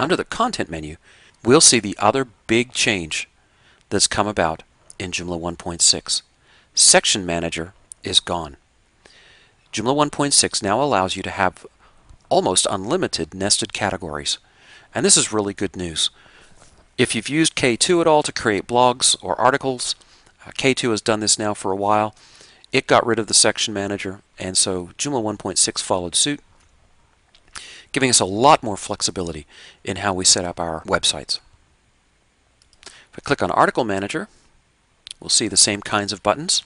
Under the Content menu, we'll see the other big change that's come about in Joomla 1.6. Section Manager is gone. Joomla 1.6 now allows you to have almost unlimited nested categories, and this is really good news. If you've used K2 at all to create blogs or articles, K2 has done this now for a while. It got rid of the Section Manager, and so Joomla 1.6 followed suit, giving us a lot more flexibility in how we set up our websites. If I click on Article Manager, we'll see the same kinds of buttons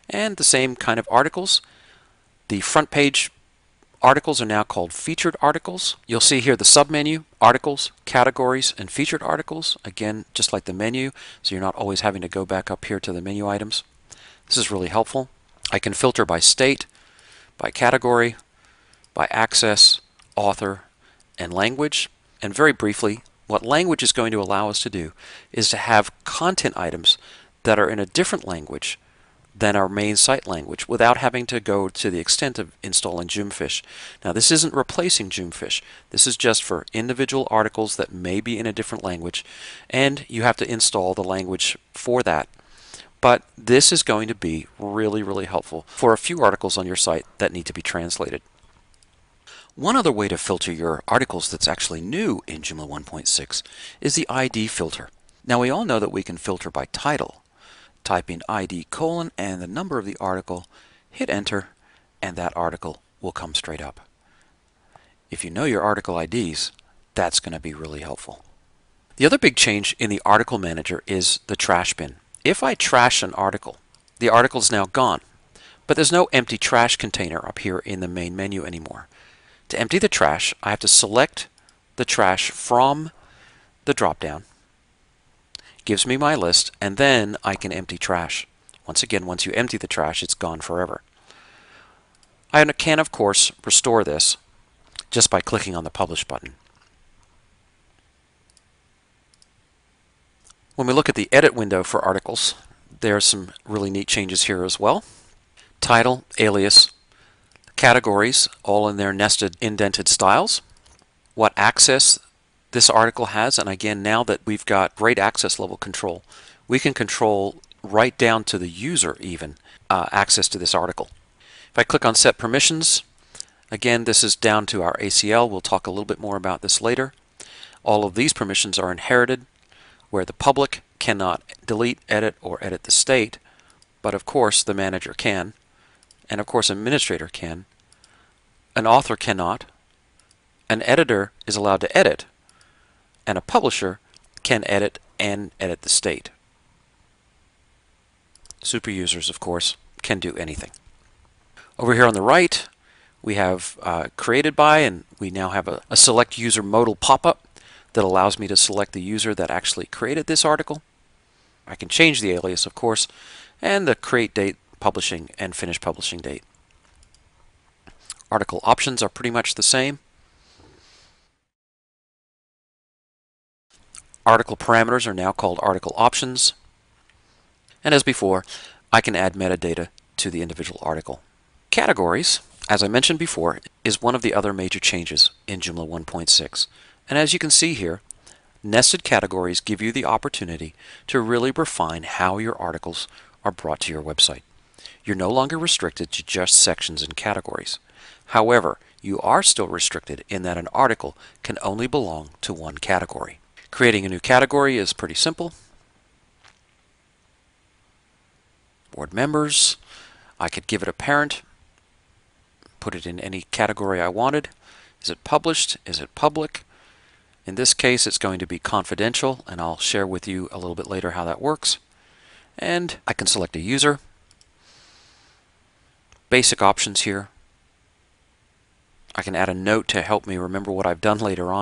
and the same kind of articles. The front page articles are now called Featured Articles. You'll see here the submenu, Articles, Categories, and Featured Articles. Again, just like the menu, so you're not always having to go back up here to the menu items. This is really helpful. I can filter by state, by category, by access, author, and language. And very briefly, what language is going to allow us to do is to have content items that are in a different language than our main site language without having to go to the extent of installing Joomfish. Now, this isn't replacing Joomfish. This is just for individual articles that may be in a different language, and you have to install the language for that. But this is going to be really, really helpful for a few articles on your site that need to be translated. One other way to filter your articles that's actually new in Joomla 1.6 is the ID filter. Now, we all know that we can filter by title. Type in ID : and the number of the article, hit enter, and that article will come straight up. If you know your article IDs, that's going to be really helpful. The other big change in the Article Manager is the trash bin. If I trash an article, the article is now gone, but there's no empty trash container up here in the main menu anymore. To empty the trash, I have to select the trash from the drop-down. Gives me my list, and then I can empty trash. Once again, once you empty the trash, it's gone forever. I can, of course, restore this just by clicking on the Publish button. When we look at the Edit window for articles, there are some really neat changes here as well. Title, alias, categories, all in their nested indented styles. What access this article has, and again, now that we've got great access level control, we can control right down to the user even access to this article. If I click on Set Permissions, again, this is down to our ACL. We'll talk a little bit more about this later. All of these permissions are inherited, where the public cannot delete, edit, or edit the state, but of course the manager can, and of course administrator can. An author cannot. An editor is allowed to edit, and a publisher can edit and edit the state. Super users, of course, can do anything. Over here on the right, we have created by, and we now have a select user modal pop-up that allows me to select the user that actually created this article. I can change the alias, of course, and the create date, publishing, and finish publishing date. Article options are pretty much the same. Article parameters are now called article options. And as before, I can add metadata to the individual article. Categories, as I mentioned before, is one of the other major changes in Joomla 1.6. And as you can see here, nested categories give you the opportunity to really refine how your articles are brought to your website. You're no longer restricted to just sections and categories. However, you are still restricted in that an article can only belong to one category. Creating a new category is pretty simple. Board members, I could give it a parent, put it in any category I wanted. Is it published? Is it public? In this case, it's going to be confidential, and I'll share with you a little bit later how that works. And I can select a user. Basic options here. I can add a note to help me remember what I've done later on.